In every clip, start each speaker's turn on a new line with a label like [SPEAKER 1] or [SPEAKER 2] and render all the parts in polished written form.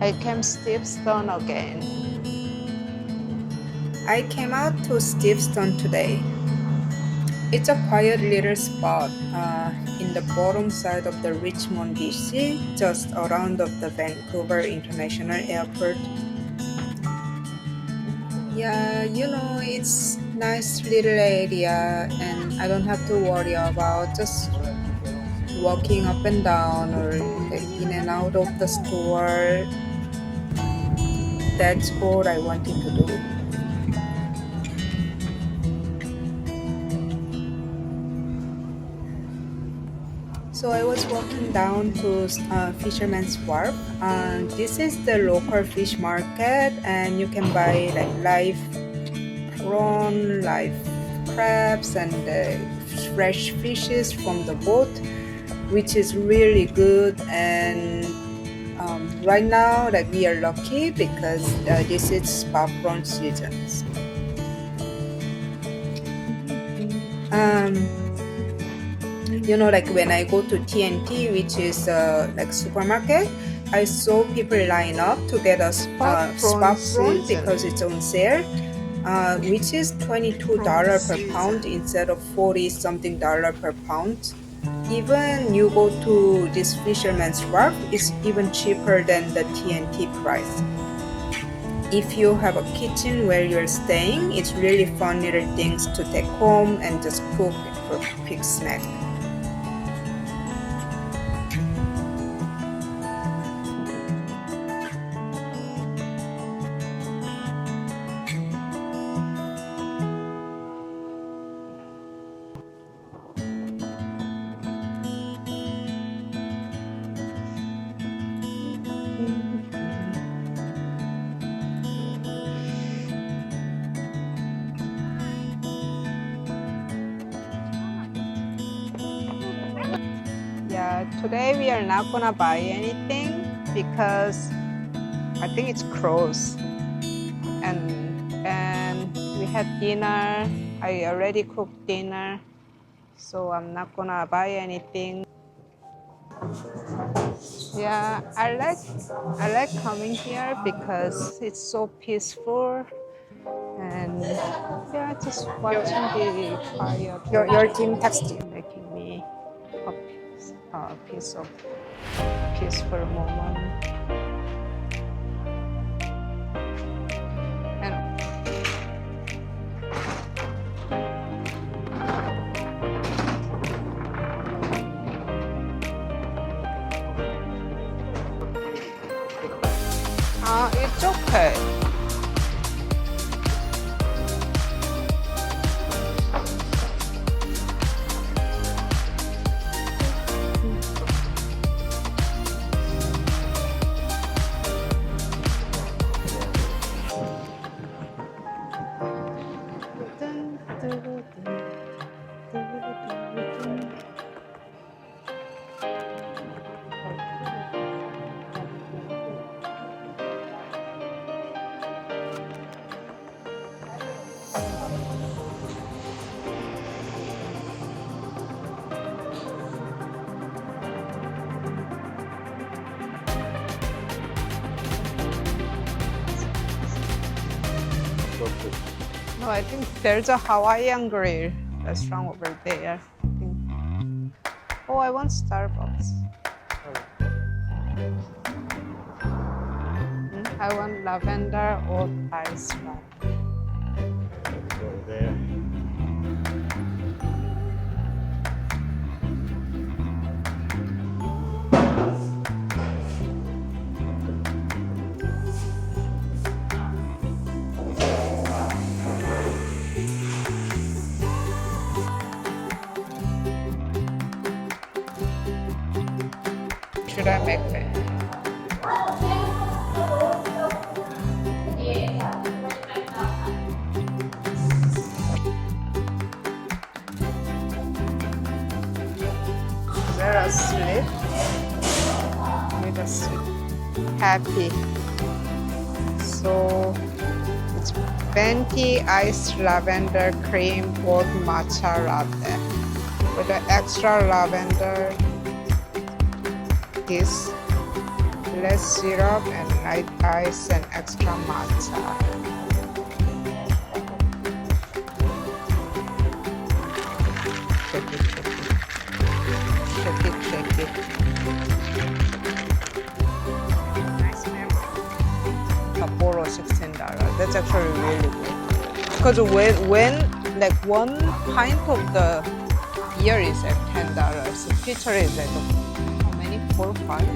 [SPEAKER 1] I came Steveston again.
[SPEAKER 2] I came out to Steveston today. It's a quiet little spot in the bottom side of the Richmond DC, just around of the Vancouver International Airport. Yeah, it's nice little area and I don't have to worry about just walking up and down or in and out of the store. That's all I wanted to do. So I was walking down to Fisherman's Wharf. This is the local fish market, and you can buy like live prawn, live crabs, and fresh fishes from the boat, which is really good. And right now, like we are lucky because this is prawn season. Um, like when I go to TNT, which is like supermarket, I saw people line up to get a
[SPEAKER 1] Spot
[SPEAKER 2] spot
[SPEAKER 1] prawn
[SPEAKER 2] prawn
[SPEAKER 1] season.
[SPEAKER 2] because it's on sale, which is $22 per pound instead of 40 something dollar per pound. Even you go to this Fisherman's Wharf, it's even cheaper than the TNT price. If you have a kitchen where you're staying, it's really fun little things to take home and just cook for a quick snack.
[SPEAKER 1] Yeah, today we are not gonna buy anything because I think it's closed. And we had dinner. I already cooked dinner, so I'm not gonna buy anything. Yeah, I like coming here because it's so peaceful and yeah, just watching the quiet.
[SPEAKER 2] Your team texted you.
[SPEAKER 1] Making me a piece of peaceful moment. And it's okay. No, I think there's a Hawaiian grill restaurant over there. Oh, I want Starbucks. I want lavender oat ice latte.
[SPEAKER 3] Go there.
[SPEAKER 1] Should I make it? Is there a slip? With a slip. Happy. So it's venti iced lavender cream oat matcha latte with the extra lavender. This less syrup and light ice and extra matcha. Shake it, shake it. Nice memory. Sapporo, $16. That's actually really good. Because when like one pint of the beer is at $10, pitcher is at how many? 4 or 5?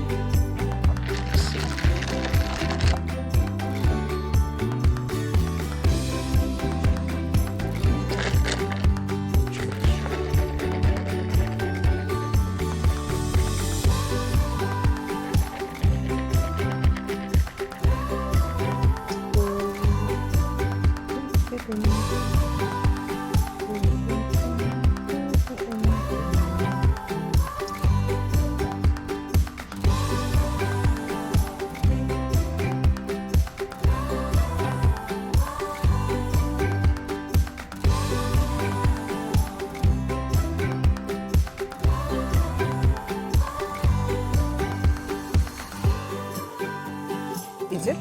[SPEAKER 1] Is it?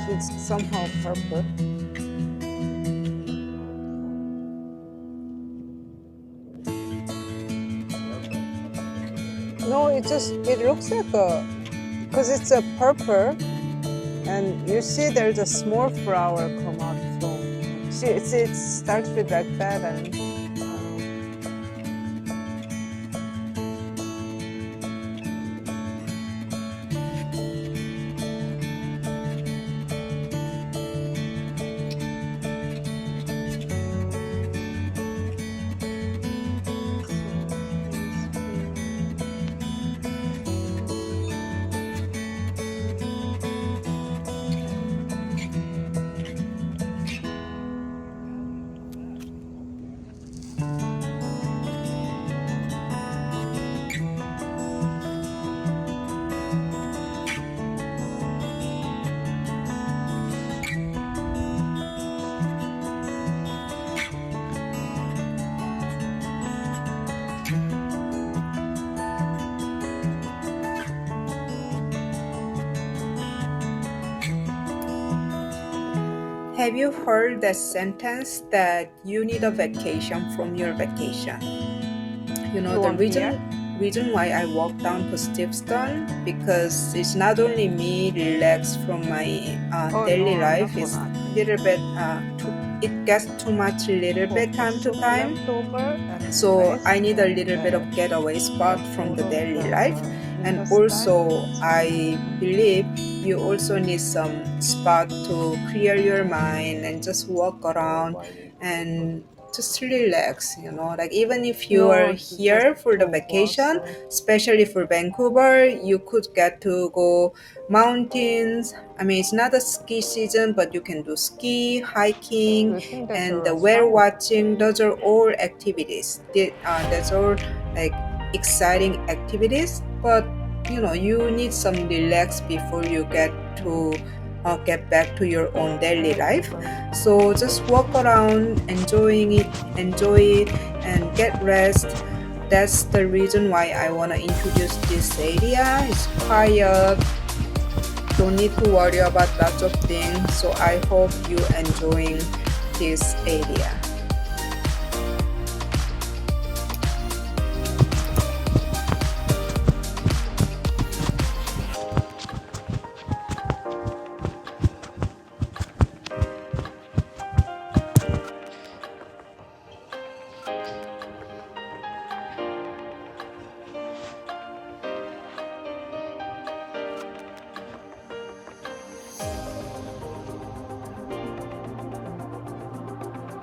[SPEAKER 1] It's somehow purple. No, it looks like a, because it's a purple, and you see there's a small flower come out from. See, it starts with like that, and
[SPEAKER 2] Have you heard that sentence that you need a vacation from your vacation? You know, the reason why I walk down to Steveston, because it's not only me relax from my daily life, it's a little bit it gets too much a little bit time to time, so I need a little bit of getaway spot from the daily life. And also I believe you also need some spot to clear your mind and just walk around and just relax, like even if you
[SPEAKER 1] No,
[SPEAKER 2] are
[SPEAKER 1] it's just
[SPEAKER 2] here for the
[SPEAKER 1] too
[SPEAKER 2] vacation,
[SPEAKER 1] awesome.
[SPEAKER 2] especially for Vancouver, you could get to go mountains. I mean, it's not a ski season, but you can do ski,
[SPEAKER 1] Do
[SPEAKER 2] hiking,
[SPEAKER 1] you think there's a
[SPEAKER 2] and the whale
[SPEAKER 1] restaurant?
[SPEAKER 2] watching. Those are all activities. That's all like exciting activities, but you need some relax before you get back to your own daily life. So just walk around, enjoy it, and get rest. That's the reason why I want to introduce this area. It's quiet, don't need to worry about lots of things. So I hope you enjoying this area.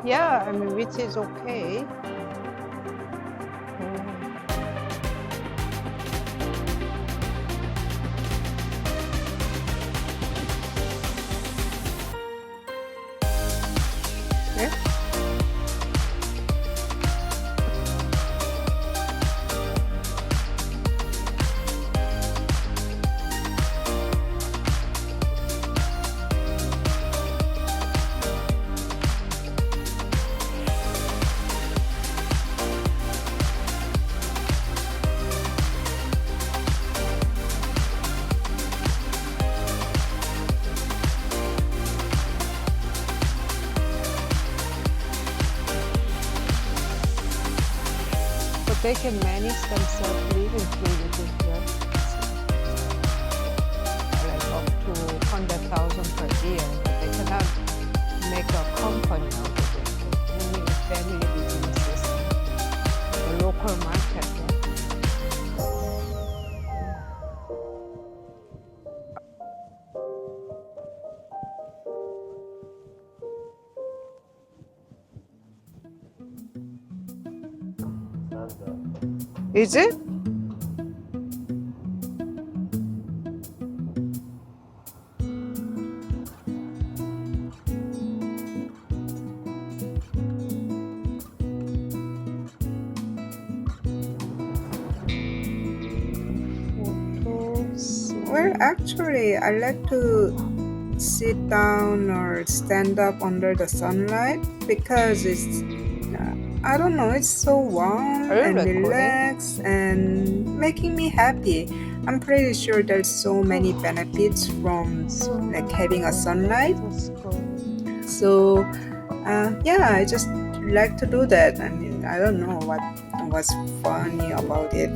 [SPEAKER 1] Yeah, I mean, which is okay. Yeah. But they can manage themselves living through here. Like up to 100,000 per year. But they cannot make a company out of it. Only family businesses. The local market. Is it?
[SPEAKER 2] Well, actually, I like to sit down or stand up under the sunlight because I don't know, it's so warm
[SPEAKER 1] Are you
[SPEAKER 2] and
[SPEAKER 1] recording?
[SPEAKER 2] relaxed and making me happy. I'm pretty sure there's so many benefits from like having a sunlight.
[SPEAKER 1] Let's go.
[SPEAKER 2] So yeah, I just like to do that. I mean, I don't know what's funny about it.